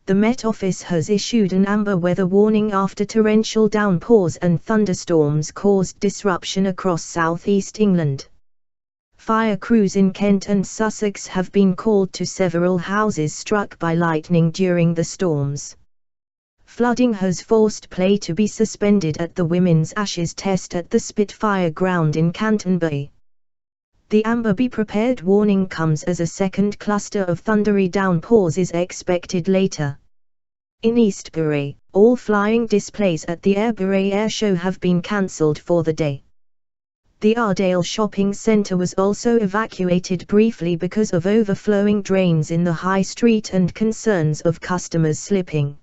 the Met Office has issued an amber weather warning after torrential downpours and thunderstorms caused disruption across southeast England. Fire crews in Kent and Sussex have been called to several houses struck by lightning during the storms. Flooding has forced play to be suspended at the Women's Ashes Test at the Spitfire Ground in Canterbury. The amber be prepared warning comes as a second cluster of thundery downpours is expected later. In Eastbourne, all flying displays at the Airbourne airshow have been cancelled for the day. The Ardale shopping centre was also evacuated briefly because of overflowing drains in the high street and concerns of customers slipping.